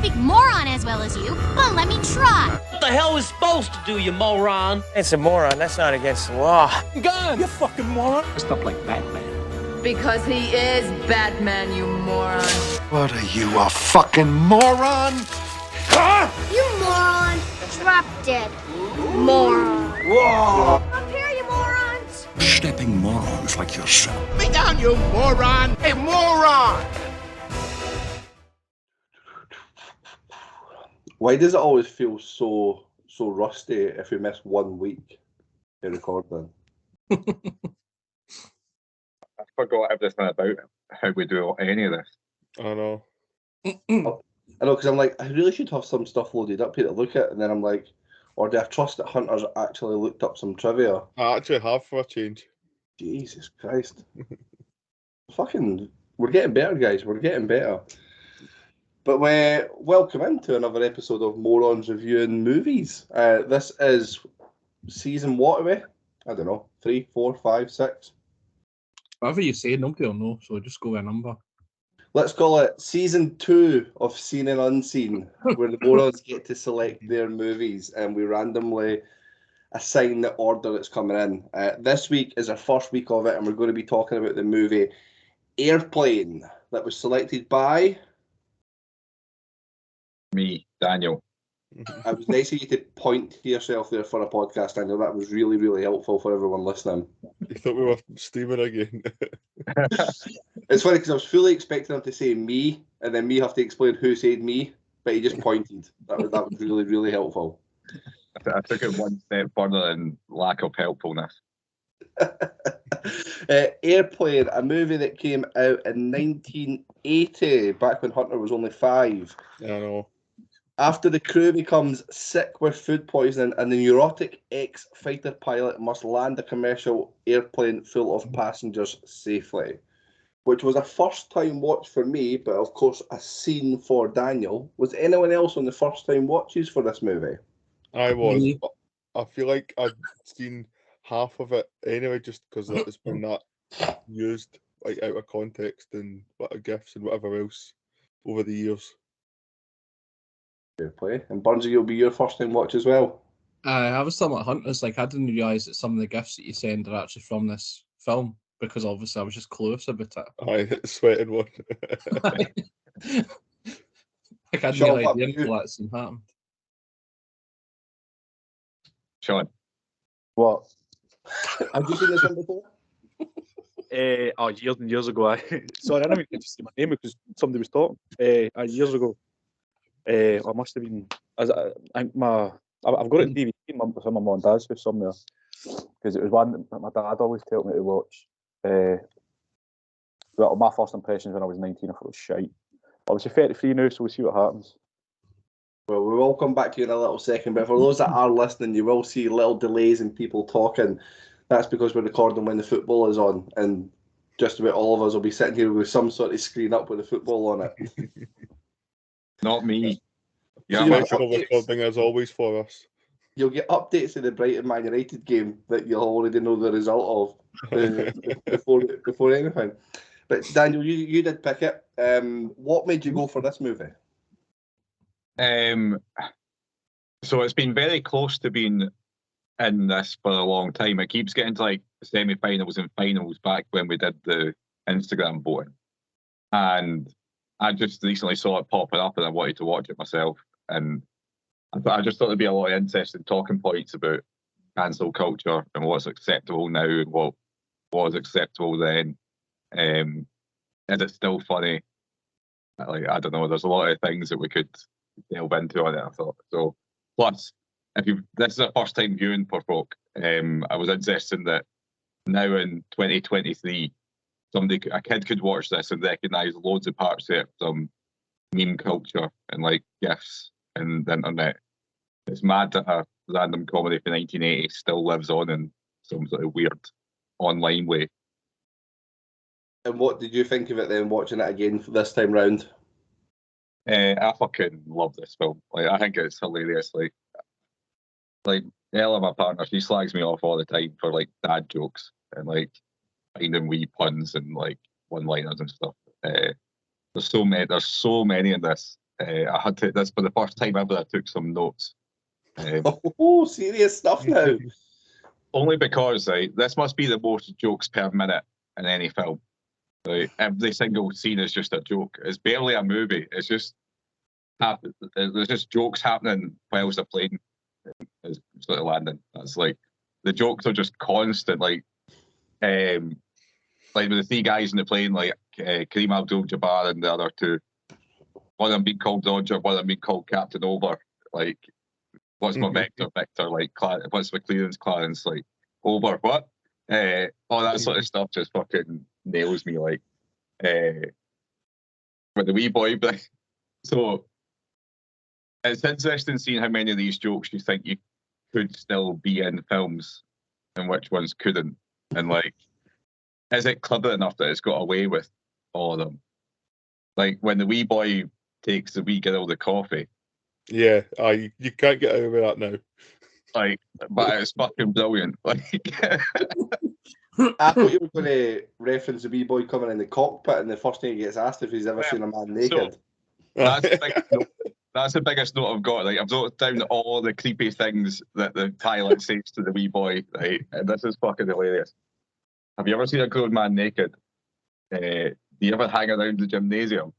speak moron as well as you, but let me try. What the hell is supposed to do, you moron? It's a moron. That's not against the law. Gun! You fucking moron! Stuff like Batman. Because he is Batman, you moron. What are you, a fucking moron? You moron. Drop dead. Moron. Whoa! Up here, you morons. Stepping morons like yourself. Me down, you moron! Hey, moron! Why does it always feel so rusty if we miss 1 week in recording? I forgot everything about how we do any of this. I know. I know, because I'm like, I really should have some stuff loaded up here to look at, and then I'm like, or do I trust that Hunter's actually looked up some trivia? I actually have for a change. Jesus Christ. We're getting better, guys. We're getting better. But welcome into another episode of Morons Reviewing Movies. This is season, what are we? I don't know, 3, 4, 5, 6? Whatever you say, nobody will know, so just go with a number. Let's call it season 2 of Seen and Unseen, where the Morons get to select their movies and we randomly assign the order it's coming in. This week is our first week of it, and we're going to be talking about the movie Airplane that was selected by... Me, Daniel. It was nice of you to point to yourself there for a podcast, Daniel. That was really, really helpful for everyone listening. You thought we were steaming again. It's funny because I was fully expecting him to say me, and then me have to explain who said me, but he just pointed. That was really, really helpful. I took it one step further in lack of helpfulness. Airplane, a movie that came out in 1980, back when Hunter was only 5. Yeah, I know. After the crew becomes sick with food poisoning and the neurotic ex-fighter pilot must land a commercial airplane full of passengers safely, which was a first-time watch for me, but of course a scene for Daniel. Was anyone else on the first-time watches for this movie? I was. I feel like I'd seen half of it anyway, just because it's been that used like out of context and GIFs and whatever else over the years. Fair play. And Burnsy, you'll be your first time watch as well. I was talking about Hunters. Like, I didn't realise that some of the gifts that you send are actually from this film, because obviously I was just clueless about it. I sweated one. Like, I had no idea until that scene happened. Sean. What? Have you seen this one before? Years and years ago. Sorry, I didn't even get to see my name because somebody was talking. Years ago. I must have been. I've got it on DVD in my mum and dad's house somewhere, because it was one that my dad always told me to watch. Well, my first impressions when I was 19, I thought it was shite. I was 33 now, so we'll see what happens. Well, we will come back to you in a little second, but for those that are listening, you will see little delays in people talking. That's because we're recording when the football is on, and just about all of us will be sitting here with some sort of screen up with the football on it. Not me. Yeah, recording as always for us. You'll get updates of the Brighton Man United game that you'll already know the result of before anything. But Daniel, you did pick it. What made you go for this movie? So it's been very close to being in this for a long time. It keeps getting to like semi-finals and finals back when we did the Instagram voting. And I just recently saw it popping up and I wanted to watch it myself. And I just thought there'd be a lot of interesting talking points about cancel culture and what's acceptable now and what was acceptable then. Is it still funny? Like, I don't know. There's a lot of things that we could delve into on it, I thought. So, plus, this is a first time viewing for folk. I was interested in that now in 2023, a kid could watch this and recognise loads of parts of it from meme culture and like GIFs and the internet. It's mad that a random comedy from 1980 still lives on in some sort of weird online way. And what did you think of it then, watching it again for this time round? I fucking love this film. Like, I think it's hilarious. Like Ella, my partner, she slags me off all the time for like dad jokes and like finding wee puns and like one-liners and stuff. There's so many in this. I had to. That's for the first time ever. I took some notes. Oh, serious stuff now. Only because this must be the most jokes per minute in any film. Every single scene is just a joke. It's barely a movie. It's just there's just jokes happening whilst the plane is sort of landing. That's like the jokes are just constant. Like with the three guys in the plane, like Kareem Abdul-Jabbar and the other two. One of them being called Dodger, one of them being called Captain Over. Like, what's my vector? Vector, like, what's my clearance? Like, over what? All that sort of stuff just fucking nails me. Like, with the wee boy. But so it's interesting seeing how many of these jokes you think you could still be in films and which ones couldn't. And like, is it clever enough that it's got away with all of them? Like when the wee boy takes the wee girl the coffee. Yeah, you can't get over that now. Like, but it's fucking brilliant. Like, I thought you were going to reference the wee boy coming in the cockpit, and the first thing he gets asked if he's ever seen a man naked. So, that's the biggest note I've got. Like, I've noted down all the creepy things that the pilot says to the wee boy. Right, and this is fucking hilarious. Have you ever seen a grown man naked? Do you ever hang around the gymnasium?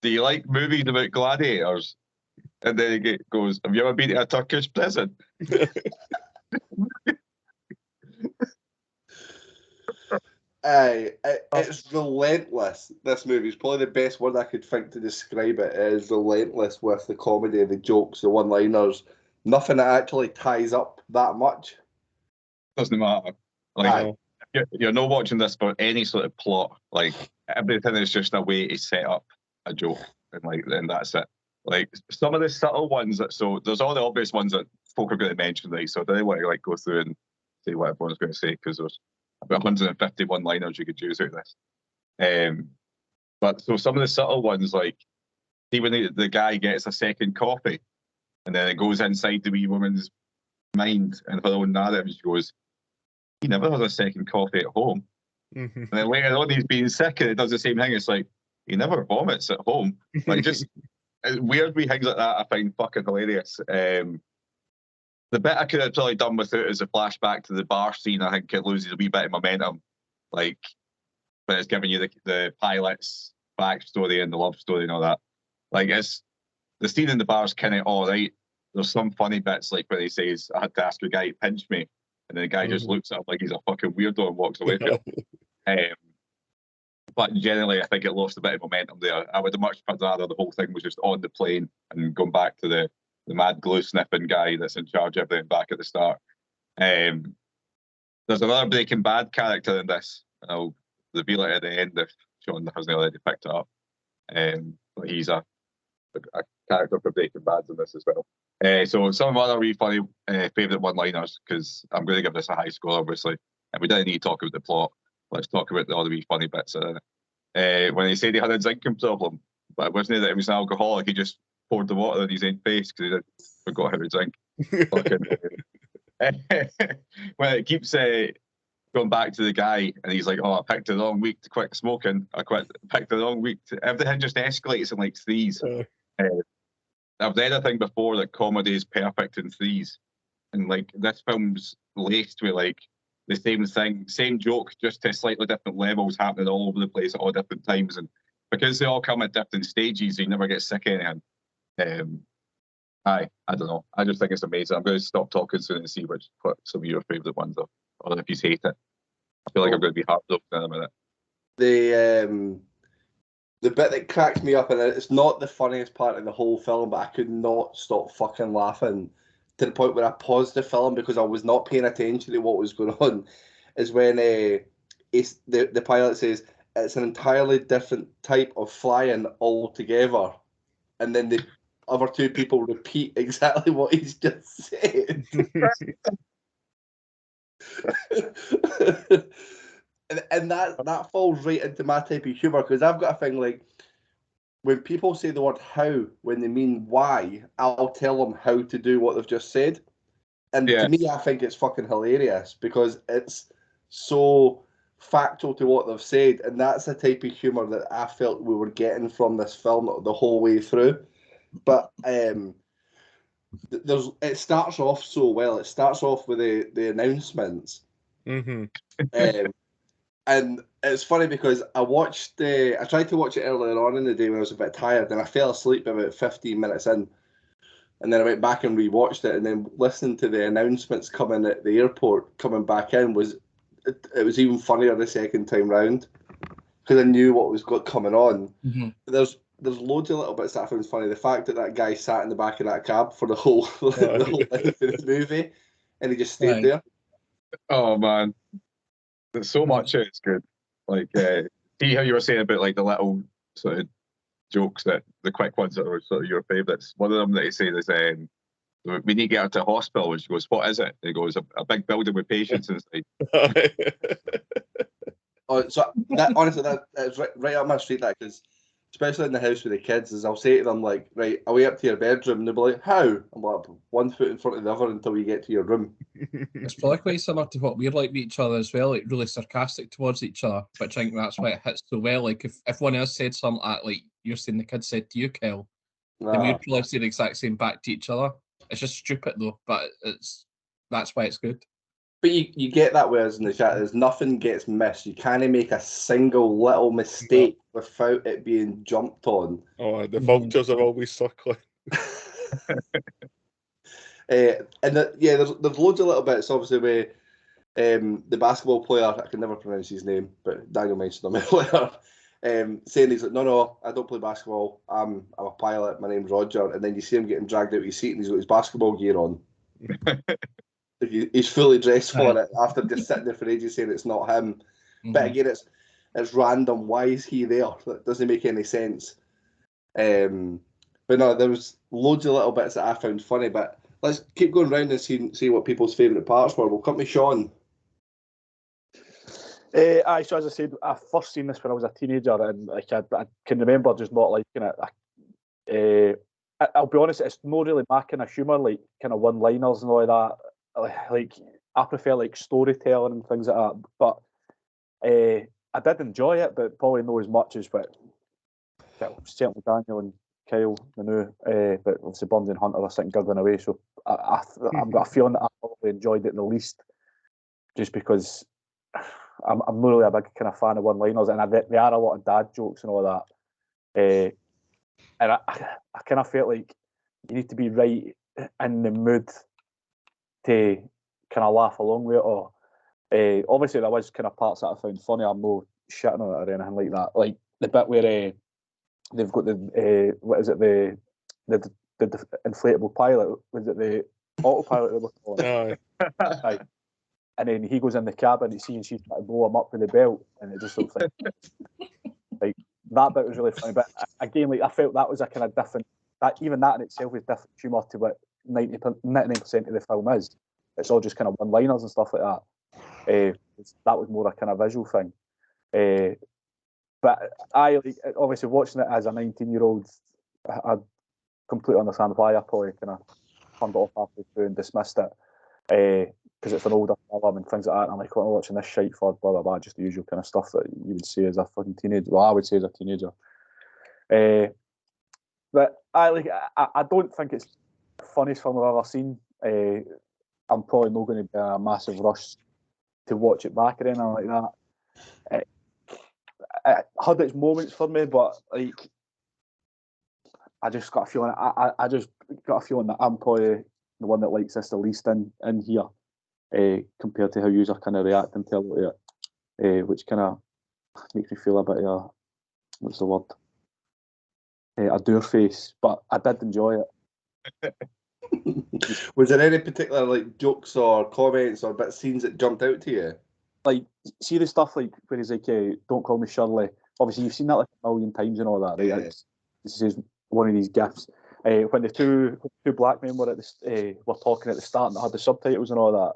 Do you like movies about gladiators? And then he goes, have you ever been to a Turkish prison? It's relentless. This movie is probably the best word I could think to describe it. It is relentless with the comedy, the jokes, the one-liners. Nothing that actually ties up that much. Doesn't matter. Like, you're not watching this for any sort of plot. Like, everything is just a way to set up a joke, and that's it. Like, some of the subtle ones so there's all the obvious ones that folk are going to mention, right? So I don't want to like go through and say what everyone's going to say, because there's about 151 liners you could use out of this. But so some of the subtle ones, like, see when the guy gets a second coffee, and then it goes inside the wee woman's mind and her own narrative, she goes, he never has a second coffee at home. And then later on, he's being sick and it does the same thing. It's like, he never vomits at home. Like, just weird wee things like that I find fucking hilarious. The bit I could have probably done without is a flashback to the bar scene. I think it loses a wee bit of momentum. Like, but it's giving you the pilot's backstory and the love story and all that. Like, it's the scene in the bar is kind of all right. There's some funny bits, like when he says, I had to ask a guy to pinch me. And then the guy just looks at him like he's a fucking weirdo and walks away from him. But generally, I think it lost a bit of momentum there. I would have much rather the whole thing was just on the plane and going back to the mad glue sniffing guy that's in charge of everything back at the start. There's another Breaking Bad character in this. And I'll reveal it at the end if Sean hasn't already picked it up. But he's a character for Breaking Bad in this as well. So some of my other really funny favourite one-liners, because I'm going to give this a high score, obviously, and we don't need to talk about the plot. Let's talk about the other wee funny bits in it. When he said he had a drinking problem, but it wasn't that he was an alcoholic, he just poured the water in his own face because he forgot how to drink. When it keeps going back to the guy, and he's like, I picked the wrong week to quit smoking. Picked the wrong week to... Everything just escalates in like threes. I've read a thing before that comedy is perfect in threes, and like this film's laced with like the same thing, same joke, just to slightly different levels happening all over the place at all different times, and because they all come at different stages, you never get sick of anything. I don't know. I just think it's amazing. I'm going to stop talking soon and see what some of your favourite ones are, or if you hate it. I feel like I'm going to be heartbroken in a minute. The bit that cracks me up, and it's not the funniest part of the whole film, but I could not stop fucking laughing to the point where I paused the film because I was not paying attention to what was going on, is when the pilot says, it's an entirely different type of flying altogether. And then the other two people repeat exactly what he's just said. And that falls right into my type of humour, because I've got a thing like, when people say the word how when they mean why, I'll tell them how to do what they've just said. And to me, I think it's fucking hilarious because it's so factual to what they've said, and that's the type of humour that I felt we were getting from this film the whole way through. But it starts off so well. It starts off with the announcements. Mm-hmm. And it's funny because I tried to watch it earlier on in the day when I was a bit tired, and I fell asleep about 15 minutes in. And then I went back and rewatched it, and then listening to the announcements coming at the airport, coming back in, it was even funnier the second time round because I knew what was coming on. Mm-hmm. There's loads of little bits that I found funny. The fact that guy sat in the back of that cab for the whole length of the movie, and he just stayed there. Oh man, there's so much. It's good. Like, see how you were saying about like the little sort of jokes, that the quick ones that are sort of your favourites. One of them that he said is, "We need to get her to hospital." And she goes, "What is it?" And he goes, "A big building with patients inside." Oh, so that honestly, that's right up my street. That because, especially in the house with the kids, is I'll say to them like, "Right, are we up to your bedroom?" And they'll be like, "How?" I'm like, "1 foot in front of the other until you get to your room." It's probably quite similar to what we're like with each other as well, like really sarcastic towards each other, which I think that's why it hits so well. Like if one else said something like you're saying the kid said to you, Kel, then we'd probably say the exact same back to each other. It's just stupid though, but that's why it's good. But you get that whereas in the chat, there's nothing gets missed. You can't make a single little mistake without it being jumped on. Oh, the vultures are always circling. There's loads of little bits. Obviously, with the basketball player, I can never pronounce his name, but Daniel mentioned him earlier. Saying he's like, no, I don't play basketball. I'm a pilot. My name's Roger. And then you see him getting dragged out of his seat, and he's got his basketball gear on. He's fully dressed for it after just sitting there for ages saying it's not him. Mm-hmm. But again, it's random. Why is he there? That doesn't make any sense. But no, there was loads of little bits that I found funny. But let's keep going round and see what people's favourite parts were. We'll come to Sean. So as I said, I first seen this when I was a teenager, and like I can remember just not liking it. I'll be honest, it's not really my kind of humour, like kind of one-liners and all that. Like I prefer like storytelling and things like that. But I did enjoy it, but probably not as much as certainly Daniel and Kyle, but obviously Burns and Hunter are sitting giggling away. So I've got a feeling that I probably enjoyed it the least, just because I'm not really a big kind of fan of one-liners, and there are a lot of dad jokes and all that. And I kind of felt like you need to be right in the mood to kind of laugh along with it. Or obviously there was kind of parts that I found funny. I'm not shitting on it or anything like that. Like the bit where they've got the what is it, the inflatable pilot? Was it the autopilot they were calling? Aye. And then he goes in the cabin, and she's trying to blow him up with the belt, and it just looks like that bit was really funny. But again, like I felt that was a kind of different. Even that in itself is different humour to what 99% of the film is. It's all just kind of one-liners and stuff like that. That was more a kind of visual thing. But I obviously watching it as a 19-year-old, I completely understand why I probably kind of turned it off halfway through and dismissed it. Because it's an older film and things like that, and I'm like, what am I watching this shite for? Blah blah blah, just the usual kind of stuff that you would say as a fucking teenager. Well, I would say as a teenager. But I don't think it's the funniest film I've ever seen. I'm probably not going to be a massive rush to watch it back or anything like that. It had its moments for me, but like I just got a feeling. I just got a feeling that I'm probably the one that likes this the least in here. Compared to how users kind of reacting to it, which kind of makes me feel a bit of what's the word? A dour face, but I did enjoy it. Was there any particular like jokes or comments or bit scenes that jumped out to you? Like, see the stuff like where he's like, "Don't call me Shirley." Obviously, you've seen that like a million times and all that, right? Yeah. This is one of these gifs. When the two black men were were talking at the start and they had the subtitles and all that.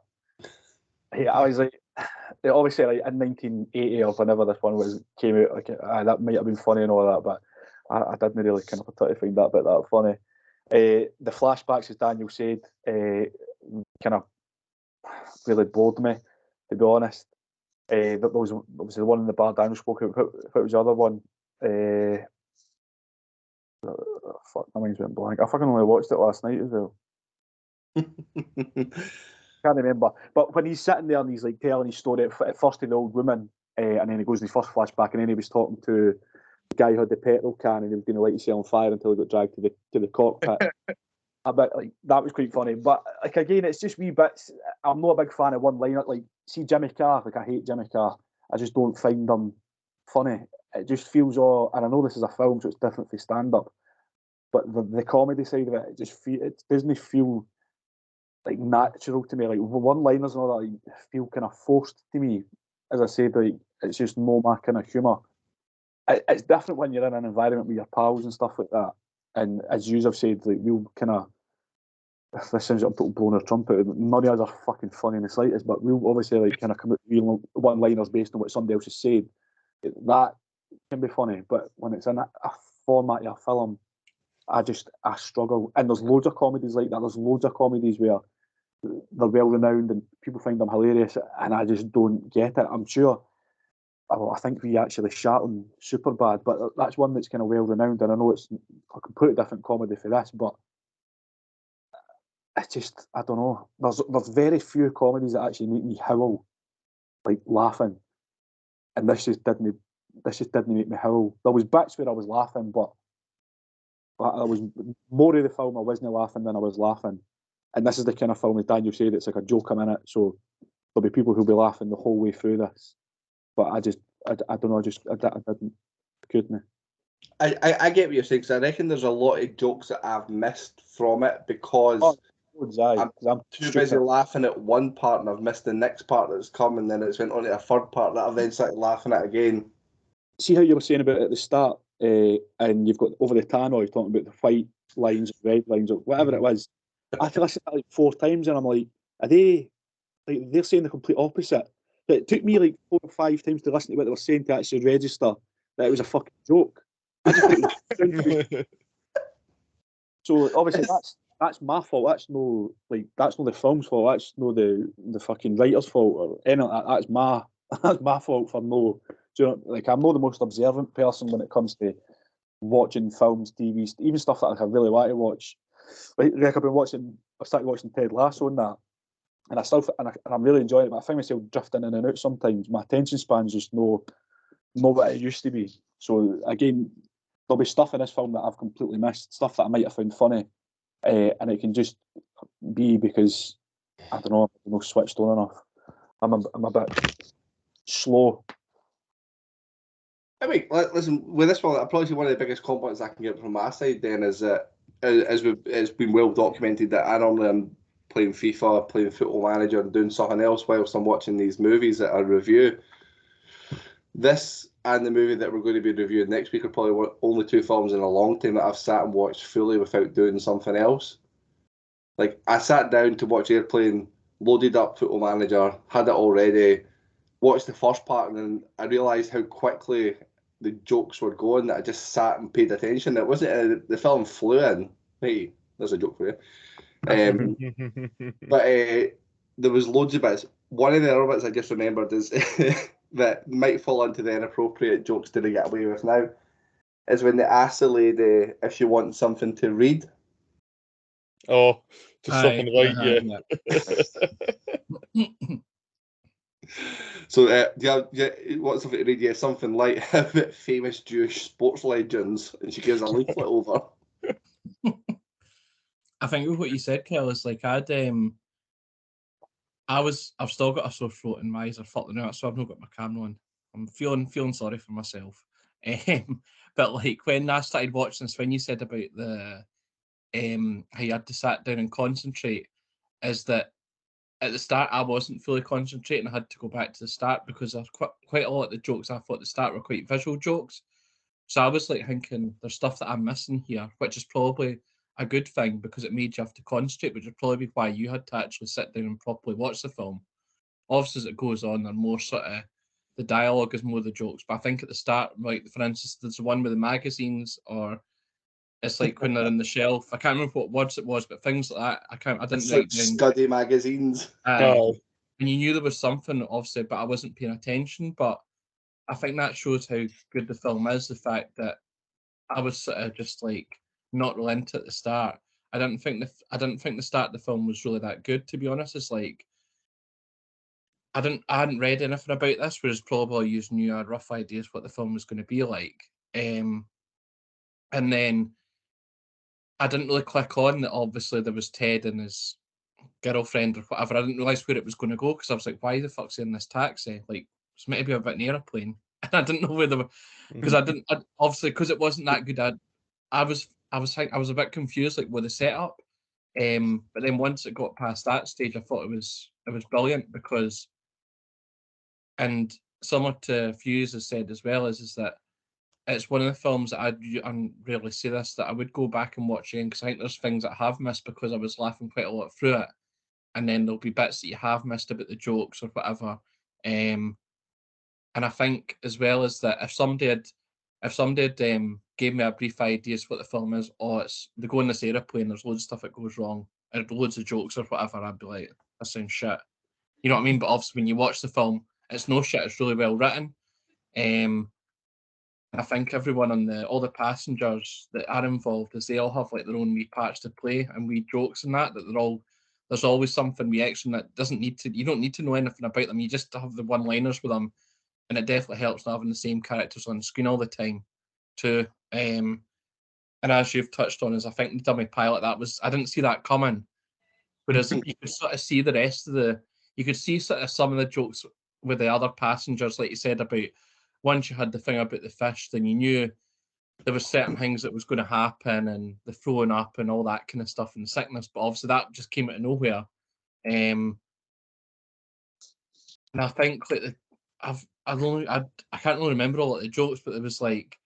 I was like, obviously, like in 1980 or whenever this one came out, like that might have been funny and all that, but I didn't really kind of find that bit that funny. The flashbacks, as Daniel said, kind of really bored me, to be honest. That was obviously the one in the bar Daniel spoke about. What was the other one? Fuck, my mind's went blank. I fucking only watched it last night as well. Can't remember. But when he's sitting there and he's like telling his story at first to the old woman, and then he goes in his first flashback, and then he was talking to the guy who had the petrol can, and he was going to light himself on fire until he got dragged to the cockpit. A bit like that was quite funny. But like again, it's just wee bits. I'm not a big fan of one liner. Like, see Jimmy Carr, like I hate Jimmy Carr. I just don't find him funny. It just feels all, and I know this is a film, so it's different for stand up. But the comedy side of it it doesn't feel like natural to me. Like one-liners and all that like, feel kind of forced to me. As I said, like it's just no my kind of humour. It's different when you're in an environment with your pals and stuff like that. And as you have said, like we'll kind of, this sounds like I'm blowing our trumpet. None of us are fucking funny in the slightest, but we'll obviously like kind of come out with one-liners based on what somebody else has said. That can be funny, but when it's in a format of a film, I struggle. And there's loads of comedies like that. There's loads of comedies where they're well renowned and people find them hilarious, and I just don't get it. I'm sure. I think we actually shot on Superbad, but that's one that's kind of well renowned, and I know it's a completely different comedy for this, but it's just, I don't know. There's very few comedies that actually make me howl, like laughing, and this just didn't make me howl. There was bits where I was laughing, but I was more of the film I wasn't laughing than I was laughing. And this is the kind of film, as Daniel said, it's like a joke a minute, so there'll be people who'll be laughing the whole way through this. But I don't know, couldn't. I get what you're saying, because I reckon there's a lot of jokes that I've missed from it because I'm too busy laughing at one part and I've missed the next part that's come, and then it's went on to a third part that I've then started laughing at again. See how you were saying about it at the start, and you've got over the tannoy talking about the white lines, red lines, or whatever it was. I had to listen to that like 4 times, and I'm like, are they like they're saying the complete opposite? But it took me like 4 or 5 times to listen to what they were saying to actually register that it was a fucking joke. I just think it was so obviously that's my fault. That's no the film's fault. That's no the fucking writer's fault or anything like that. That's my fault for no. Do you know, like I'm not the most observant person when it comes to watching films, TV, even stuff that like, I really want to watch. Like I started watching Ted Lasso and that, and I'm really enjoying it. But I find myself drifting in and out sometimes. My attention span's just not what it used to be. So again, there'll be stuff in this film that I've completely missed, stuff that I might have found funny, and it can just be because I don't know, I'm not switched on enough. I'm a bit slow. I mean, listen, with this one, I'll probably say one of the biggest compliments I can get from my side then is that, it's been well documented that I normally am playing FIFA, playing Football Manager and doing something else whilst I'm watching these movies that I review. This and the movie that we're going to be reviewing next week are probably only 2 films in a long time that I've sat and watched fully without doing something else. Like, I sat down to watch Airplane, loaded up Football Manager, had it all ready, watched the first part, and then I realised how quickly the jokes were going that I just sat and paid attention. It wasn't the film flew in. Hey, there's a joke for you. But there was loads of bits. One of the other bits I just remembered is that might fall into the inappropriate jokes that they get away with now, is when they ask the lady if she wants something to read. Oh, just something light, yeah. So, what's something to read? Yeah, something light about famous Jewish sports legends, and she gives a leaflet over. I think with what you said, Kel, is like I've still got a sore throat and my eyes are fucking out, so I've not got my camera on. I'm feeling sorry for myself. But like when I started watching this, when you said about the how you had to sit down and concentrate, is that at the start I wasn't fully concentrating. I had to go back to the start because there's quite a lot of the jokes I thought at the start were quite visual jokes. So I was like thinking there's stuff that I'm missing here, which is probably a good thing because it made you have to concentrate, which would probably be why you had to actually sit down and properly watch the film. Obviously, as it goes on, they're more sort of, the dialogue is more the jokes. But I think at the start, like for instance, there's the one with the magazines, or it's like when they're in the shelf. I can't remember what words it was, but things like that. I didn't write down. Scuddy magazines. and you knew there was something, obviously, but I wasn't paying attention. But I think that shows how good the film is. The fact that I was sort of just like not really into it at the start. I didn't think the start of the film was really that good, to be honest. It's like I hadn't read anything about this, whereas probably you knew I had rough ideas what the film was going to be like. And then I didn't really click on that. Obviously, there was Ted and his girlfriend or whatever. I didn't realise where it was going to go because I was like, why the fuck's he in this taxi? Like, it's meant to be about an airplane. And I didn't know where they were because obviously, because it wasn't that good. I was a bit confused, like with the setup. But then once it got past that stage, I thought it was brilliant because, and similar to Fuse has said as well, is that it's one of the films that I rarely say this, that I would go back and watch again because I think there's things that I have missed because I was laughing quite a lot through it, and then there'll be bits that you have missed about the jokes or whatever. And I think as well as that, if somebody had gave me a brief idea as what the film is, it's they go in this aeroplane, there's loads of stuff that goes wrong, and loads of jokes or whatever, I'd be like, that sounds shit. You know what I mean? But obviously when you watch the film, it's no shit, it's really well written. I think everyone on all the passengers that are involved, they all have like their own wee parts to play and wee jokes and that there's always something wee extra that you don't need to know anything about them. You just have the one-liners with them, and it definitely helps not having the same characters on screen all the time too. And as you've touched on, is I think the dummy pilot, I didn't see that coming. Whereas you could sort of see the rest of you could see sort of some of the jokes with the other passengers, like you said about once you had the thing about the fish, then you knew there was certain things that was going to happen and the throwing up and all that kind of stuff and sickness. But obviously that just came out of nowhere. And I think like I can't really remember all of the jokes, but it was like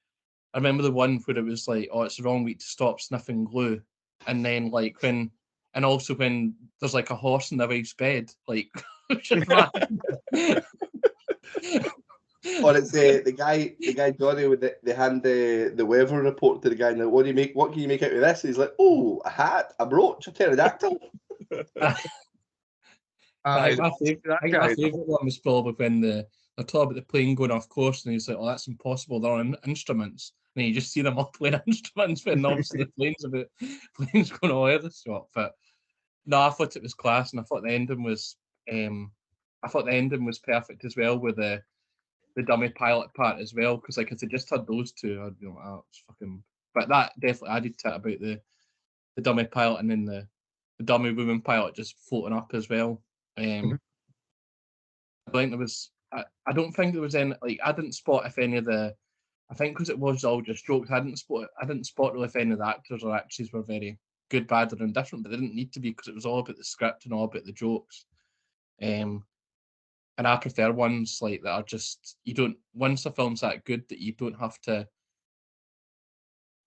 I remember the one where it was like, oh, it's the wrong week to stop sniffing glue, and then like when there's like a horse in the wife's bed, like. Or it's the guy Johnny with they hand the weather report to the guy. Now, what can you make out of this? He's like, oh, a hat, a brooch, a pterodactyl. I think my favourite one was probably when they're talking about the plane going off course, and he's like, "Oh, that's impossible. They're on instruments." And you just see them all playing instruments when obviously the plane's going all over the shop. But no, I thought it was class, and I thought the ending was perfect as well with the dummy pilot part as well. Because like if they just had those two, I'd be like, oh, it's fucking. But that definitely added to it about the dummy pilot and then the dummy woman pilot just floating up as well. I think there was. I don't think there was any. Like I didn't spot if any of the. I think because it was all just jokes. I didn't spot really if any of the actors or actresses were very good, bad, or indifferent. But they didn't need to be because it was all about the script and all about the jokes. And I prefer ones like that are just once a film's that good that you don't have to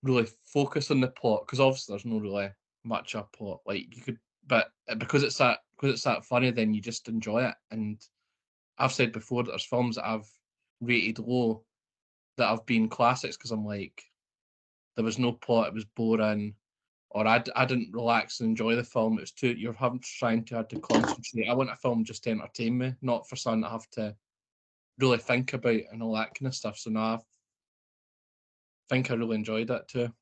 really focus on the plot because obviously there's no really much of a plot. Like you could, but because it's that funny, then you just enjoy it. And I've said before that there's films that I've rated low that have been classics because I'm like, there was no plot, it was boring, or I didn't relax and enjoy the film. It was you're trying to have to concentrate. I want a film just to entertain me, not for something I have to really think about and all that kind of stuff. So now I think I really enjoyed it too.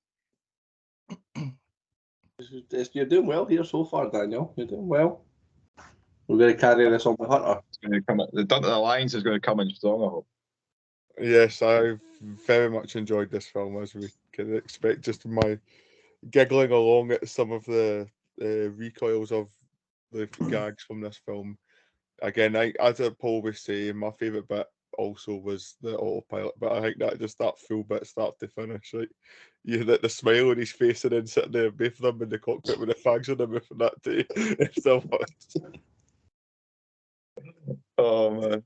You're doing well here so far, Daniel. You're doing well. We're going to carry this on with Hunter. The Alliance is going to come in strong, I hope. Yes, I've very much enjoyed this film, as we can expect, just my giggling along at some of the recoils of the gags from this film. Again, as Paul was saying, my favourite bit also was the autopilot, but I think that full bit start to finish, like the smile on his face and then sitting there, both of them in the cockpit with the fags on them from that day. It's so much. Oh man.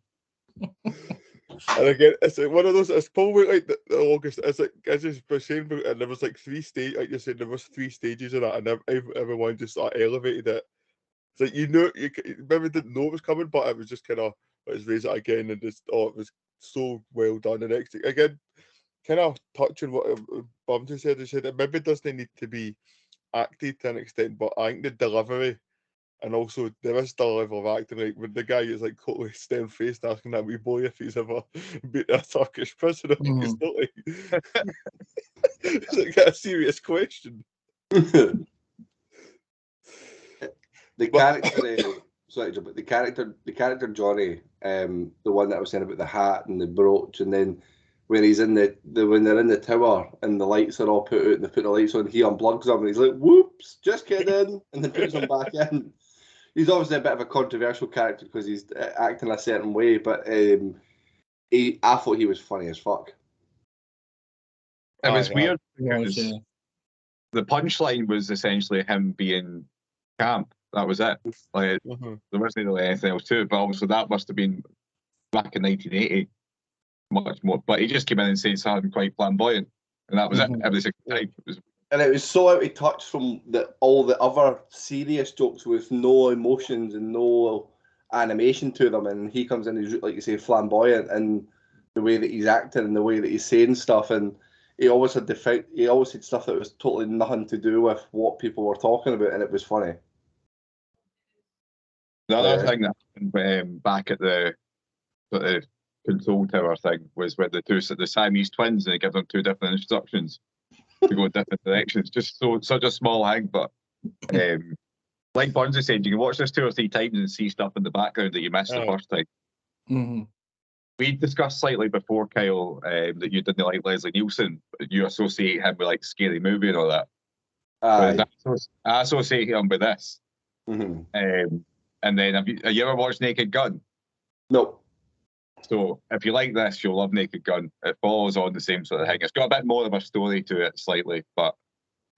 And again, it's like one of those. It's probably like the August. It's like as you were saying, and there was like 3 stages. Like you said, there was 3 stages of that, and everyone just elevated it. It's like you maybe didn't know it was coming, but it was just kind of let's raise it again, and just it was so well done. The next again, kind of touching what Bumsy said. He said it maybe doesn't need to be acted to an extent, but I think the delivery And also, there is still a level of acting, like when the guy is like totally stone-faced asking that wee boy if he's ever been a Turkish prisoner. He's not like, it's like a serious question. The character, sorry, but the character Johnny, the one that I was saying about the hat and the brooch, and then when he's in when they're in the tower and the lights are all put out and they put the lights on, he unplugs them and he's like, "Whoops, just kidding," and then puts them back in. He's obviously a bit of a controversial character because he's acting a certain way, but I thought he was funny as fuck. It was weird because the punchline was essentially him being camp. That was it. Like there wasn't really anything else to it. But obviously that must have been back in 1980, much more. But he just came in and said something quite flamboyant, and that was it. Every single time. And it was so out of touch from all the other serious jokes with no emotions and no animation to them. And he comes in, he's like you say, flamboyant, and the way that he's acting and the way that he's saying stuff, and he always had stuff that was totally nothing to do with what people were talking about, and it was funny. The other thing that happened back at the control tower thing was with the Siamese twins, and they give them two different instructions to go in different directions. Just such a small thing, but like Bonzi said, you can watch this 2 or 3 times and see stuff in the background that you missed the first time. Mm-hmm. We discussed slightly before, Kyle, that you didn't like Leslie Nielsen. You associate him with like Scary Movie and all that. I associate him with this. Mm-hmm. And then have you ever watched Naked Gun? No. So if you like this, you'll love Naked Gun. It follows on the same sort of thing. It's got a bit more of a story to it, slightly, but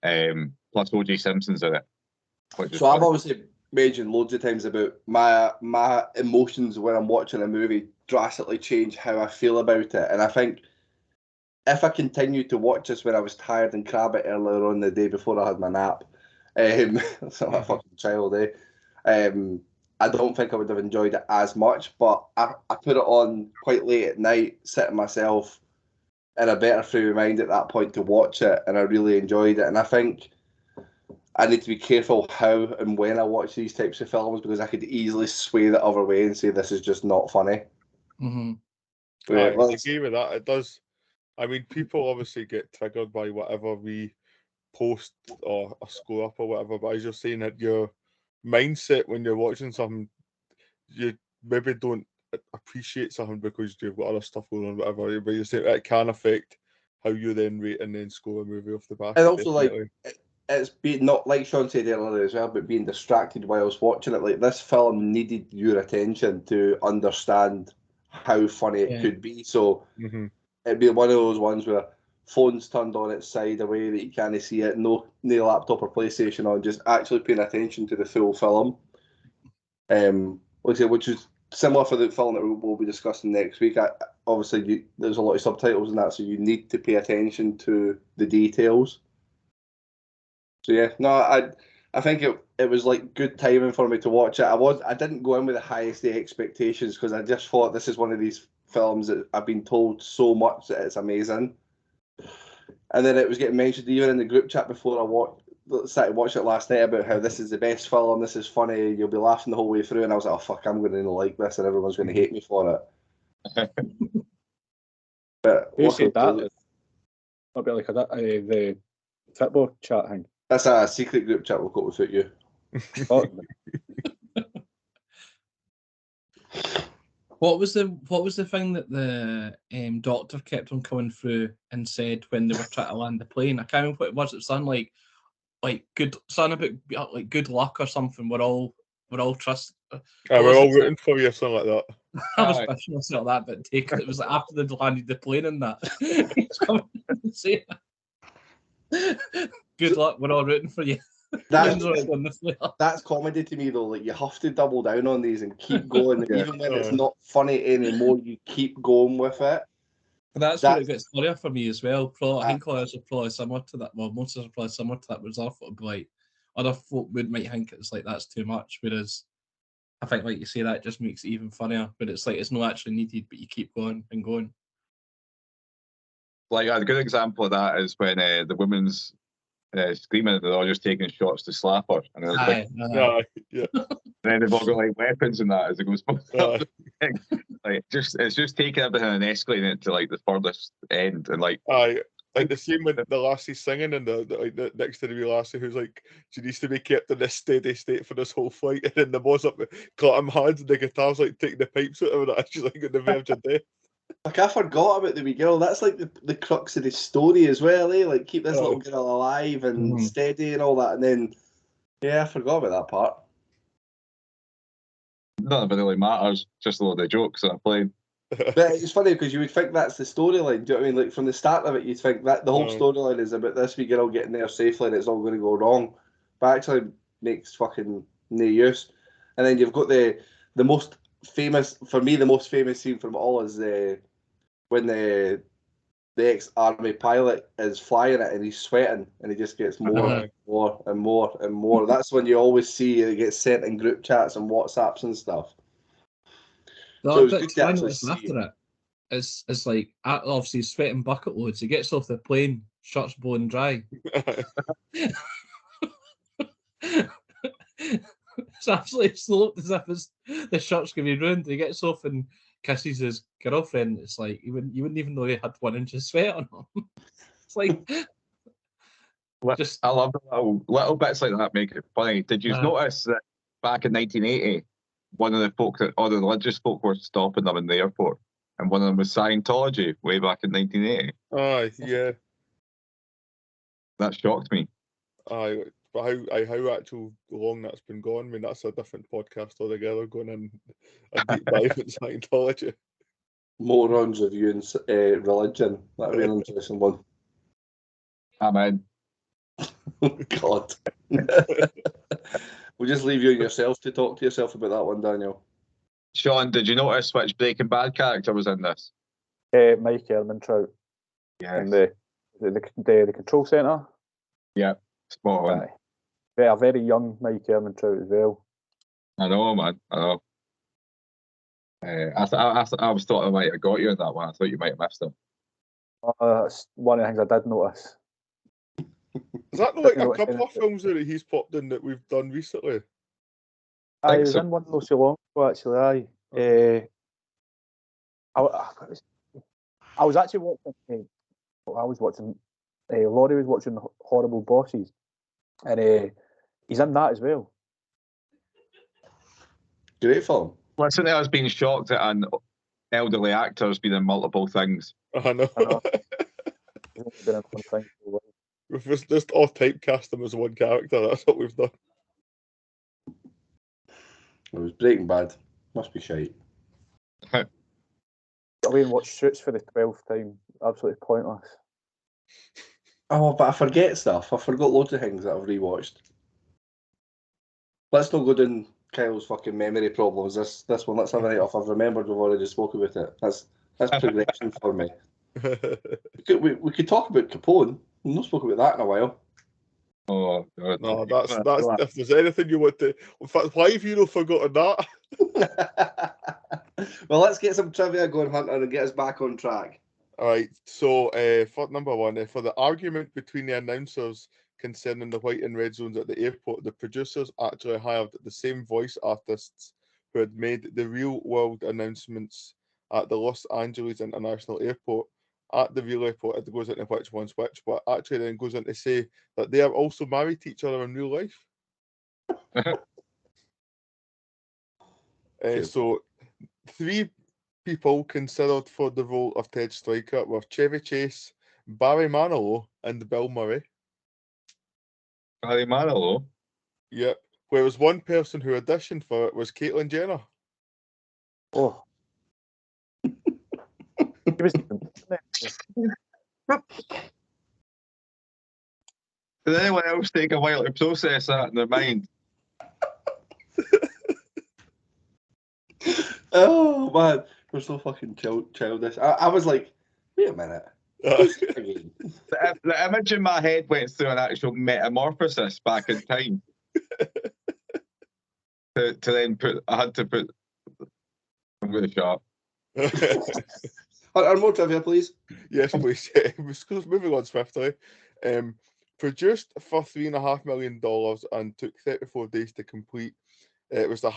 plus O.J. Simpson's in it. So I've obviously mentioned loads of times about my emotions when I'm watching a movie drastically change how I feel about it, and I think if I continued to watch this when I was tired and crabby earlier on the day before I had my nap, so I'm a fucking child, I don't think I would have enjoyed it as much, but I put it on quite late at night, sitting myself in a better frame of mind at that point to watch it, and I really enjoyed it. And I think I need to be careful how and when I watch these types of films, because I could easily sway the other way and say this is just not funny. I agree with that. It does. I mean, people obviously get triggered by whatever we post or score up or whatever, but as you're saying, that your mindset when you're watching something, you maybe don't appreciate something because you've got other stuff going on, whatever, but you say it can affect how you then rate and then score a movie off the back. And also, definitely. Like, it's being not, like Sean said earlier as well, but being distracted while I was watching it. Like, this film needed your attention to understand how funny it could be. So it'd be one of those ones where phone's turned on its side away that you can't see it, no laptop or PlayStation on, just actually paying attention to the full film. Which is similar for the film that we'll be discussing next week. Obviously, there's a lot of subtitles in that, so you need to pay attention to the details. So yeah, no, I think it was like good timing for me to watch it. I didn't go in with the highest of expectations because I just thought this is one of these films that I've been told so much that it's amazing. And then it was getting mentioned even in the group chat before I started watching it last night about how this is the best film, this is funny, you'll be laughing the whole way through, and I was like, oh fuck, I'm going to like this and everyone's going to hate me for it. But who said that? Not be like the football chat thing. That's a secret group chat we'll got without you. What was the thing that the doctor kept on coming through and said when they were trying to land the plane? I can't remember what it was. It was something like good, something about like good luck or something. We're all trust. We're all rooting for you or something like that. I was pushing myself that bit taken. It was like after they landed the plane and that. He's coming and saying, good luck, we're all rooting for you. That's comedy to me though. Like, you have to double down on these and keep going. Even when it's not funny anymore, you keep going with it. That's where it gets funnier for me as well. I think others are probably similar to that. Well, most of us are probably similar to that. Whereas other folk would be like, other folk might think it's like that's too much. Whereas I think, like you say, that just makes it even funnier. But it's like it's not actually needed, but you keep going and going. Like a good example of that is when the women's screaming that they're all just taking shots to slap her, and it's like, Yeah. then they've all got like weapons and that as it goes. Aye. Like it's just taking everything and escalating it to like the furthest end, and like Aye. Like the scene when the lassie's singing and the next to the wee lassie who's like, she needs to be kept in this steady state for this whole flight, and then the boss up got him hands and the guitar's like taking the pipes out of it, and she's like on the verge of death. Like, I forgot about the wee girl. That's like the crux of the story as well, eh? Like, keep this little girl alive and steady and all that, and then, yeah, I forgot about that part. none of it really matters, just a load of jokes that are playing. But it's funny because you would think that's the storyline. Do you know what I mean? Like, from the start of it, you'd think that the whole storyline is about this wee girl getting there safely and it's all going to go wrong. But actually makes fucking no use. And then you've got the most famous, for me, the most famous scene from all is when the ex-army pilot is flying it and he's sweating and he just gets more and more and more and more. That's when you always see it gets sent in group chats and WhatsApps and stuff. So it's after it. It's like, obviously he's sweating bucket loads. He gets off the plane, shirt's blown dry. It's absolutely sloped as if the shirt's going to be ruined. He gets off and kisses his girlfriend. It's like you wouldn't even know he had 1 inch of sweat on him. It's like I love the little bits like that make it funny. Did you notice that back in 1980, one of the folk the religious folk were stopping them in the airport, and one of them was Scientology way back in 1980. Aye, yeah. That shocked me. Aye, but how actual long that's been going, I mean, that's a different podcast altogether, going in a deep dive in Scientology. Morons reviewing religion. That'd be an interesting one. Amen. God. We'll just leave you and yourself to talk to yourself about that one, Daniel. Sean, did you notice which Breaking Bad character was in this? Mike Ehrmantraut. Yes. In the control centre. Yeah, spot on. A very young Mike Ehrmantraut as well. I know, man. I know. I was thought I might have got you in that one. I thought you might have missed him. That's one of the things I did notice. Is that like a couple of films that he's popped in that we've done recently? I was in one not so long ago, actually. I was actually watching. Laurie was watching Horrible Bosses, and he's in that as well. Great film. Listen to us being shocked at an elderly actor's been in multiple things. I know. We've just all typecast him as one character. That's what we've done. It was Breaking Bad. Must be shite. I went and watched Suits for the 12th time. Absolutely pointless. Oh, but I forget stuff. I forgot loads of things that I've rewatched. Let's not go down Kyle's fucking memory problems. This one, let's have a night off. I've remembered we've already spoke about it. That's progression for me. We could talk about Capone. We've not spoken about that in a while. Oh, God. No, that's if there's anything you want to. In fact, why have you not forgotten that? Well, let's get some trivia going, Hunter, and get us back on track. All right. So, for number one, for the argument between the announcers concerning the white and red zones at the airport, the producers actually hired the same voice artists who had made the real-world announcements at the Los Angeles International Airport. At the real airport, it goes into which one's which, but actually then goes on to say that they are also married to each other in real life. So, 3 people considered for the role of Ted Stryker were Chevy Chase, Barry Manilow, and Bill Murray. Barry Manilow? Yep. Whereas one person who auditioned for it was Caitlyn Jenner. Oh. Did anyone else take a while to process that in their mind? Oh man, we're so fucking childish. I was like, wait a minute. The image in my head went through an actual metamorphosis back in time. to then I had to put. I'm going to shut up. Are more trivia, please? Yes, please. Moving on swiftly. Produced for $3.5 million and took 34 days to complete. It was the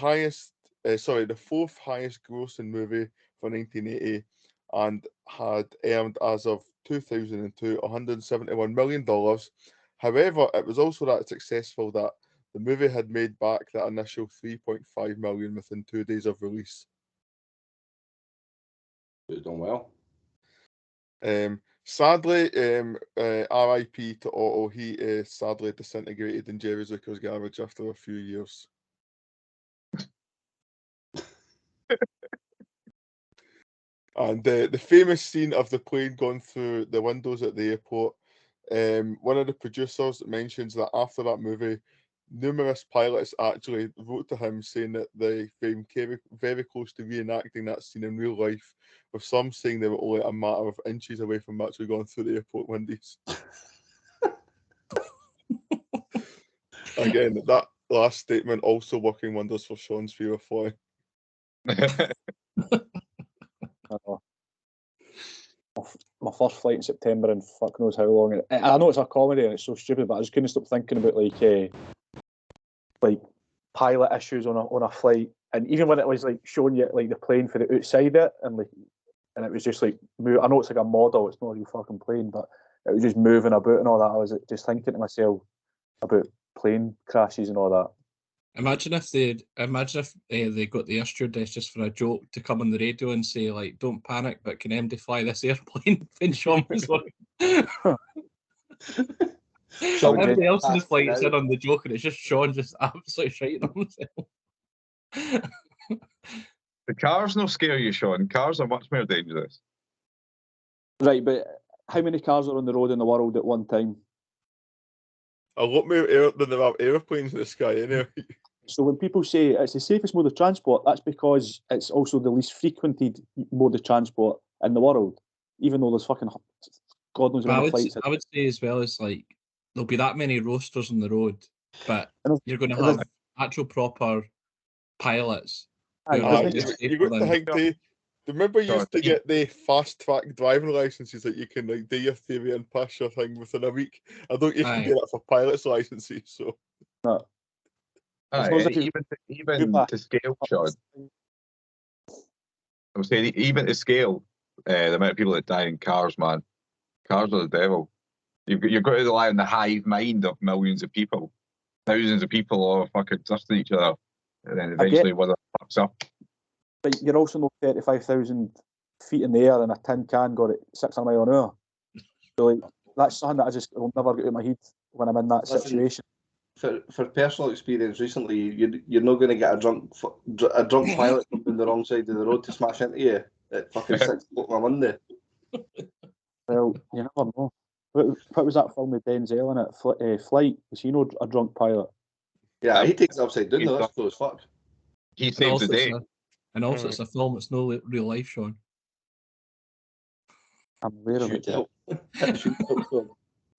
fourth highest grossing movie for 1980 and had earned, as of 2002, $171 million. However, it was also that successful that the movie had made back that initial $3.5 million within 2 days of release. It's done well. Sadly, RIP to Otto. He sadly disintegrated in Jerry Zucker's garage after a few years. And the famous scene of the plane going through the windows at the airport. One of the producers mentions that after that movie, numerous pilots actually wrote to him saying that they came very close to reenacting that scene in real life, with some saying they were only a matter of inches away from actually going through the airport windows. Again, that last statement also working wonders for Sean's fear of flying. My first flight in September and fuck knows how long. I know it's a comedy and it's so stupid, but I just couldn't stop thinking about like pilot issues on a flight, and even when it was like showing you like the plane for the outside it, and it was just like I know it's like a model, it's not a real fucking plane, but it was just moving about and all that. I was just thinking to myself about plane crashes and all that. Imagine if they got the air stewardess just for a joke to come on the radio and say like, "Don't panic, but can MD fly this airplane?" And Sean was like, everybody else in the flight is in on the joke, and it's just Sean just absolutely shitting on himself. The cars no scare you, Sean. Cars are much more dangerous. Right, but how many cars are on the road in the world at one time? A lot more than there are airplanes in the sky, anyway. So when people say it's the safest mode of transport, that's because it's also the least frequented mode of transport in the world, even though there's fucking God knows how many flights. I would say as well as like there'll be that many roasters on the road, but you're going to have actual proper pilots. You've got to think remember you used to get the fast track driving licenses that you can like do your theory and pass your thing within a week. I don't even get that for pilot's licenses, so no. Even to scale, Sean. I'm saying even to scale, the amount of people that die in cars, man. Cars are the devil. You've got to rely on the hive mind of millions of people. Thousands of people all fucking trusting each other. And then eventually one of them fucks up. But you're also not 35,000 feet in the air and a tin can got it 600 miles an hour. So like, that's something that I just will never get out of my head when I'm in that situation. For personal experience, recently you're not going to get a drunk pilot on the wrong side of the road to smash into you at fucking 6 o'clock on a Monday. Well, you never know. What was that film with Denzel in it? Flight? Was he not a drunk pilot? Yeah, he takes it upside down though. That's cool as fuck. He saved the day. And also, it's a film. It's no real life, Sean. I'm aware of it.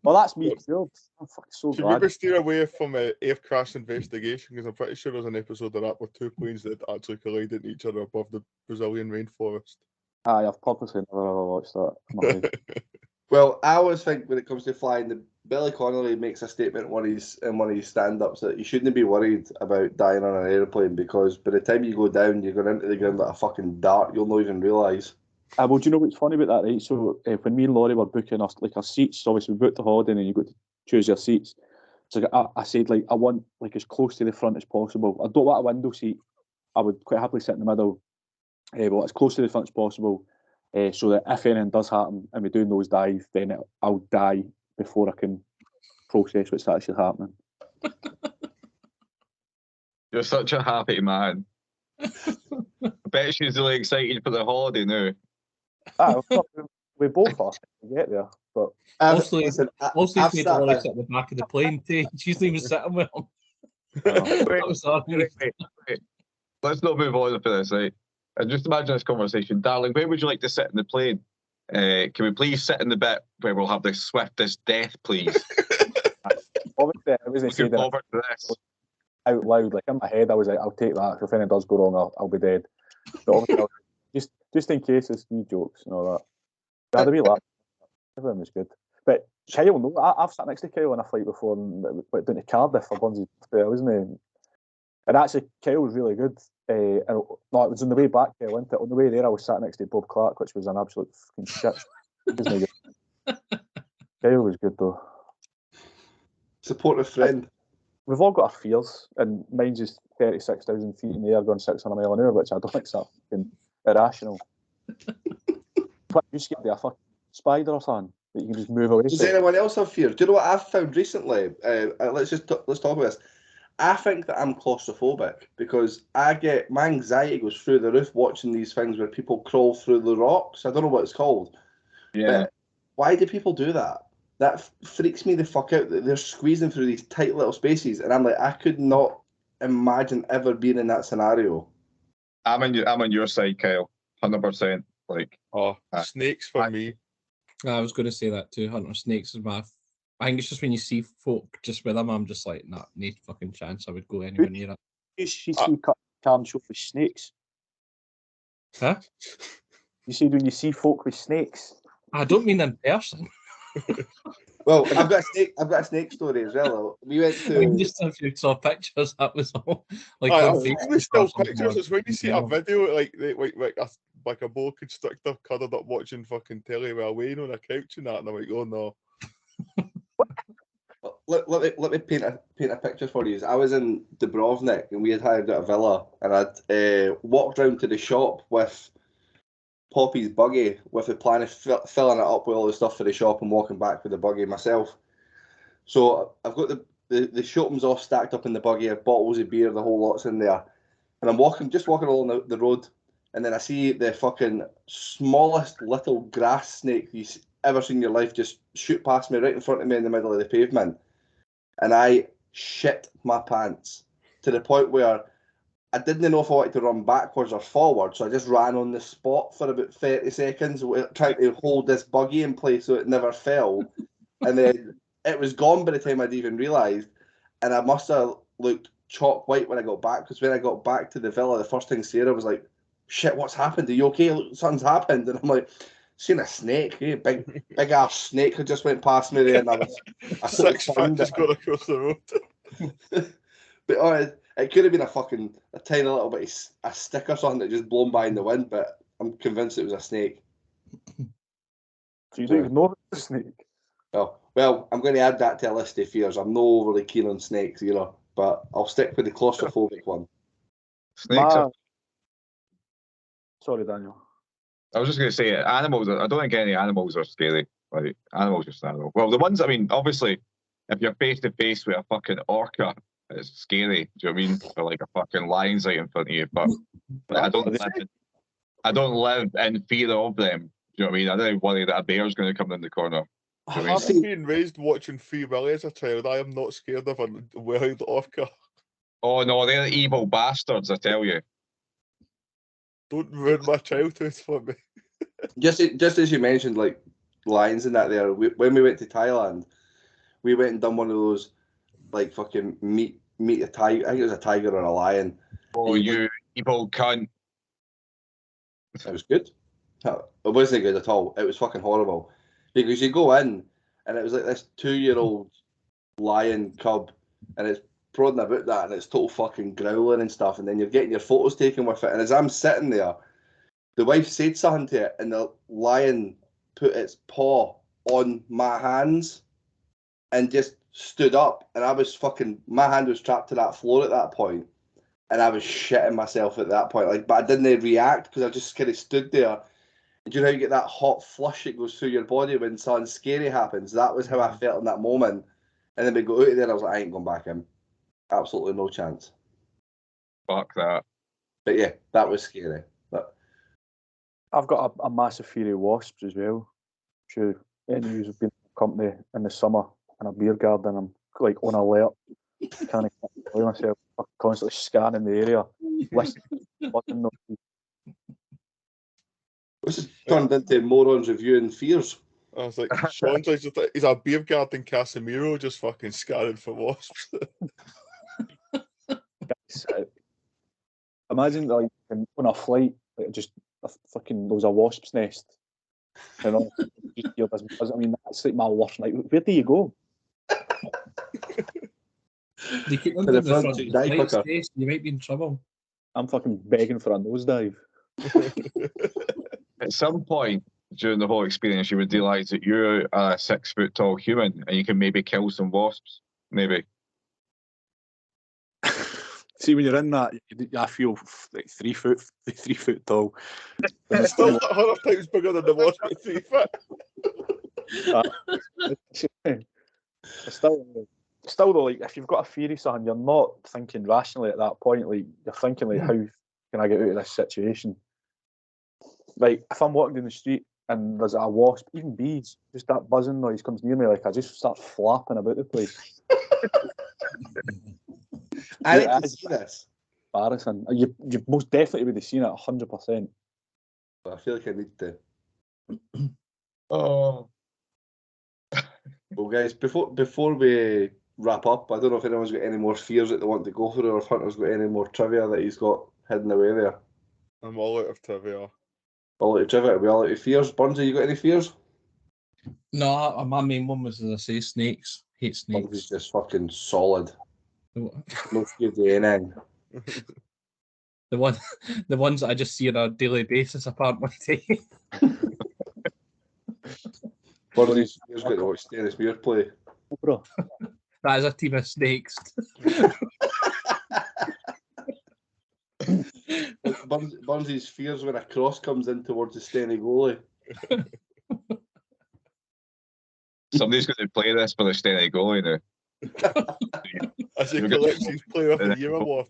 Well, that's me too. I'm fucking so Should glad. maybe steer away from air crash investigation, because I'm pretty sure there's an episode of that with two planes that actually collided into each other above the Brazilian rainforest. I've purposely never ever watched that. Well, I always think when it comes to flying, Billy Connolly makes a statement in one of his stand-ups that you shouldn't be worried about dying on an airplane, because by the time you go down, you're going into the ground like a fucking dart. You'll not even realise. Well, do you know what's funny about that, right? So when me and Laurie were booking our seats, obviously we booked the holiday and then you got to choose your seats. So I said, like, I want like as close to the front as possible. I don't want a window seat. I would quite happily sit in the middle, but as close to the front as possible, so that if anything does happen and we do nosedive, then I'll die before I can process what's actually happening. You're such a happy man. I bet she's really excited for the holiday now. We both are to get there, but also he's made Laurie sit at the back of the plane too. She's not even sitting with him. Wait. Let's not move on for this, right? And just imagine this conversation. Darling, where would you like to sit in the plane? Can we please sit in the bit where we'll have the swiftest death, please? Obviously, I wasn't saying that out loud. Like in my head, I was like, I'll take that. If anything does go wrong, I'll be dead. But obviously, just in case it's me jokes and all that. I had a wee laugh. Everyone was good. But Kyle, no, I've sat next to Kyle on a flight before and went down to Cardiff for Bunzy's birthday, wasn't he? And actually, Kyle was really good. And no, it was on the way back, Kyle, wasn't it? On the way there, I was sat next to Bob Clark, which was an absolute fucking shit. Kyle was good, though. Supportive friend. We've all got our fears, and mine's just 36,000 feet in the air going 600 mile an hour, which I don't think's that fucking irrational. What, you scared of a fucking spider or something that you can just move away? Does anyone else have fear? Do you know what I've found recently? Let's talk about this. I think that I'm claustrophobic because my anxiety goes through the roof watching these things where people crawl through the rocks. I don't know what it's called. Yeah. But why do people do that? That freaks me the fuck out that they're squeezing through these tight little spaces, and I'm like, I could not imagine ever being in that scenario. I'm on your side, Kyle. 100%. Like, snakes for me. I was going to say that too. Hunter snakes is my. I think it's just when you see folk just with them, I'm just like, nah, no fucking chance I would go anywhere near it. You see Cam show with snakes. Huh? You see when you see folk with snakes. I don't mean in person. Well, I've got a snake story as well. We went to. I mean, just if you saw pictures, that was all. Like, it's still pictures. It's when you see a video like a more constrictor cuddled up watching fucking telly with a Wayne on a couch and that, and I'm like, oh no. Let me paint a picture for you. I was in Dubrovnik and we had hired out a villa, and I'd walked round to the shop with Poppy's buggy with the plan of filling it up with all the stuff for the shop and walking back with the buggy myself. So I've got the shopping's all stacked up in the buggy. I have bottles of beer, the whole lot's in there, and I'm just walking along the road, and then I see the fucking smallest little grass snake you've ever seen in your life just shoot past me right in front of me in the middle of the pavement, and I shit my pants to the point where I didn't know if I wanted to run backwards or forward, so I just ran on the spot for about 30 seconds, trying to hold this buggy in place so it never fell. And then it was gone by the time I'd even realised, and I must have looked chalk white when I got back, because when I got back to the villa, the first thing Sarah was like, shit, what's happened? Are you okay? Look, something's happened. And I'm like, seen a snake, big ass snake had just went past me there, and I 6 foot just got across the road. But it could have been a tiny little bit of a stick or something that just blown by in the wind, but I'm convinced it was a snake. So you don't even know it's a snake? Oh, well, I'm going to add that to a list of fears. I'm not overly keen on snakes either, but I'll stick with the claustrophobic one. Snakes are... Sorry, Daniel. I was just going to say, animals, I don't think any animals are scary. Like, animals are scary. Well, the ones, I mean, obviously, if you're face to face with a fucking orca, it's scary. Do you know what I mean? Or like a fucking lion's right in front of you. But I don't live in fear of them. Do you know what I mean? I don't worry that a bear's going to come in the corner. Do you know what I mean? I've been raised watching Free Willy as a child. I am not scared of a wild orca. Oh no, they're evil bastards, I tell you. Don't ruin my childhood for me. Just as you mentioned, like lions and that there, when we went to Thailand, we went and done one of those, like fucking meet a tiger. I think it was a tiger or a lion. Oh, you evil cunt. It was good. It wasn't good at all. It was fucking horrible. Because you go in and it was like this 2-year-old lion cub, and it's prodding about that, and it's total fucking growling and stuff, and then you're getting your photos taken with it. And as I'm sitting there, the wife said something to it, and the lion put its paw on my hands and just stood up, and I was fucking, my hand was trapped to that floor at that point, and I was shitting myself at that point. Like, but I didn't react because I just kind of stood there. And do you know how you get that hot flush that goes through your body when something scary happens? That was how I felt in that moment. And then we go out of there, I was like, I ain't going back in. Absolutely no chance. Fuck that. But yeah, that was scary. But I've got a massive fear of wasps as well. I'm sure any of you have been in company in the summer in a beer garden, I'm like on alert. Can't control myself. I'm constantly scanning the area. Listening. This is turned into Morons reviewing fears. I was like, Sean's like, he's a beer garden Casemiro just fucking scanning for wasps. Imagine like on a flight, like just a fucking there was a wasp's nest You know, just hear this buzz. I mean, that's like my worst night. Where do you go? They keep them To down the the front front so of you the die flight quicker. station. You might be in trouble. I'm fucking begging for a nosedive. At some point during the whole experience, you would realise that you're a 6 foot tall human and you can maybe kill some wasps. Maybe. See, when you're in that, I feel like 3 foot tall. It's still 100 times bigger than the wasp at 3 foot. Still though, like if you've got a theory, son, you're not thinking rationally at that point. Like you're thinking like, how can I get out of this situation? Like if I'm walking down the street and there's a wasp, even bees, just that buzzing noise comes near me, like I just start flapping about the place. I need to see this. Embarrassing. You most definitely would have seen it 100%. But I feel like I need to. Oh. Well, guys, before we wrap up, I don't know if anyone's got any more fears that they want to go through, or if Hunter's got any more trivia that he's got hidden away there. I'm all out of trivia. All out of trivia, we all out of fears. Bungie, you got any fears? No, my main one was, as I say, snakes. Hate snakes. Bungie's just fucking solid. The No fear to anything. ones that I just see on a daily basis, apparently. One of these fears got to watch Dennis Muir play. Bro. That is a team of snakes. Bungie's fears when a cross comes in towards the Stenny goalie. Somebody's going to play this for the Stenny goalie now. As he collects his Player of the Year award.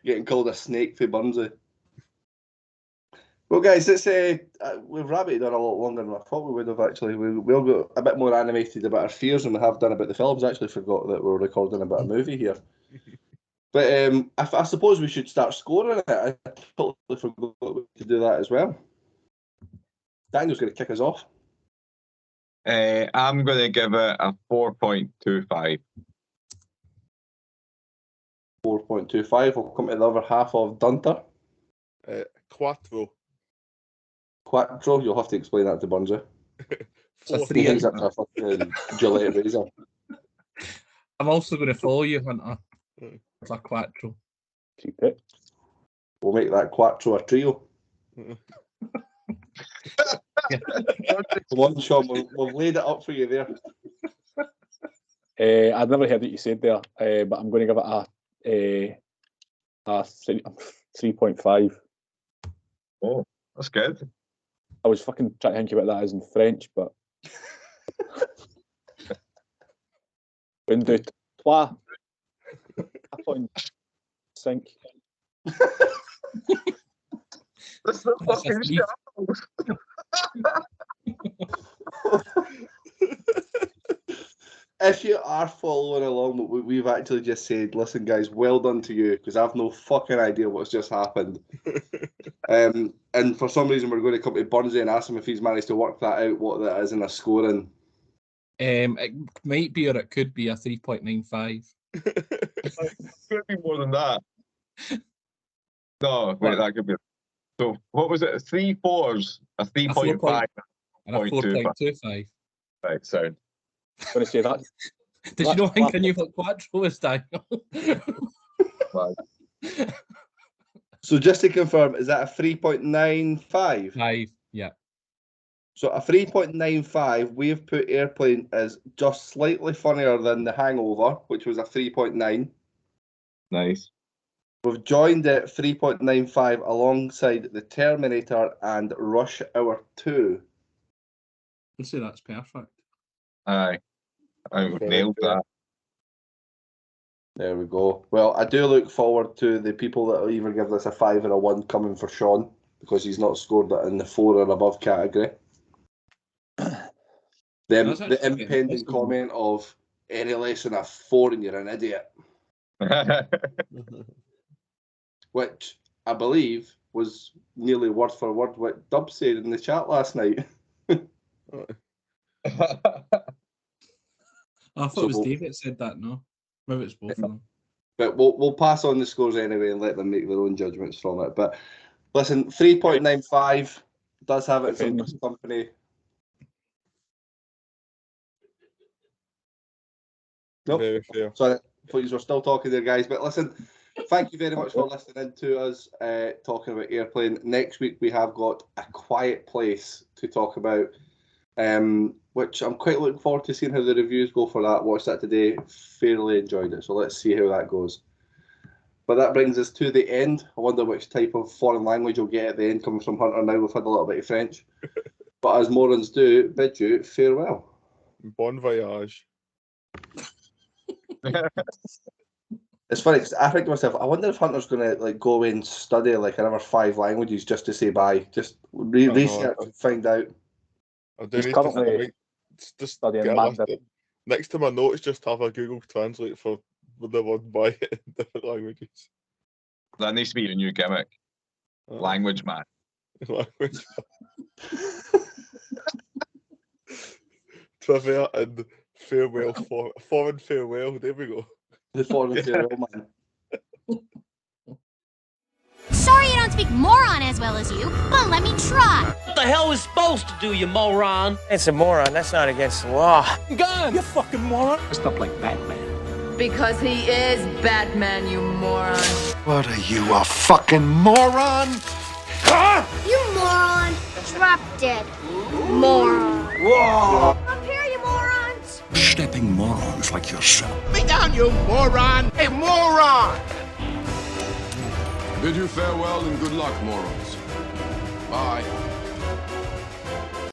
Getting called a snake for Bungie. Well, guys, it's we've rabbited on a lot longer than I thought we would have. Actually, we all got a bit more animated about our fears than we have done about the films. I actually forgot that we were recording about a movie here. But I suppose we should start scoring it. I totally forgot to do that as well. Daniel's going to kick us off. I'm going to give it a 4.25. 4.25. We'll come to the other half of Dunter. Quattro. Quattro. You'll have to explain that to Bungie. It's a He three. hangs up to a fucking Gillette razor. I'm also going to follow you, Hunter. It's a quattro. Keep it. We'll make that Quattro a trio. Come on, Sean, we've laid it up for you there. I'd never heard what you said there, but I'm going to give it a 3.5. Oh, that's good. I was fucking trying to think about that as in French, but une, deux, trois. 3.5. That's the fucking shit. If you are following along, we've actually just said, listen, guys, well done to you, because I've no fucking idea what's just happened. And for some reason, we're going to come to Bungie and ask him if he's managed to work that out, what that is in a scoring. It might be, or it could be, a 3.95. It could be more than that. No, wait, that could be. So, what was it? 3 4s, a 3.5, and a 4.25. Right, sound. I'm going to say that. Did you not think I knew what quattro was, Daniel? So just to confirm, is that a 3.95? 5, yeah. So a 3.95, we've put Airplane as just slightly funnier than The Hangover, which was a 3.9. Nice. We've joined it 3.95 alongside The Terminator and Rush Hour 2. I'd say that's perfect. Aye. I've nailed that. There we go. Well, I do look forward to the people that will either give this a 5 or a 1 coming for Sean, because he's not scored it in the 4 or above category. The impending comment of any less than a 4 and you're an idiot. Which I believe was nearly word for word what Dub said in the chat last night. I thought it was David that said that, no? Maybe it's both of them. But we'll pass on the scores anyway and let them make their own judgments from it. But Listen, 3.95 does have its own company. Nope. Very fair. Sorry, I thought you were still talking there, guys. But listen, thank you very much for listening to us talking about Airplane. Next week we have got A Quiet Place to talk about, which I'm quite looking forward to seeing how the reviews go for that. Watched that today, fairly enjoyed it. So let's see how that goes. But that brings us to the end. I wonder which type of foreign language we'll get at the end coming from Hunter now. We've had a little bit of French. But as Morons do, bid you farewell. Bon voyage. It's funny because I think to myself, I wonder if Hunter's going to go away and study another 5 languages just to say bye. Just research and find out. I do need to just studying get a list Mandarin. of- next to my notes, just have a Google Translate for the word "bye" in different languages. That needs to be your new gimmick. Language man. Language. Trivia and farewell, foreign farewell. There we go. The foreign farewell man. Sorry I don't speak moron as well as you, but let me try. What the hell is supposed to do, you moron? It's a moron. That's not against the law. Gun! You fucking moron! Dressed up like Batman. Because he is Batman, you moron. What are you, a fucking moron? You moron. Drop dead. Moron. Whoa! Up here, you morons. Stepping morons like yourself. Me down, you moron! Hey, moron! Bid you farewell and good luck, morons. Bye.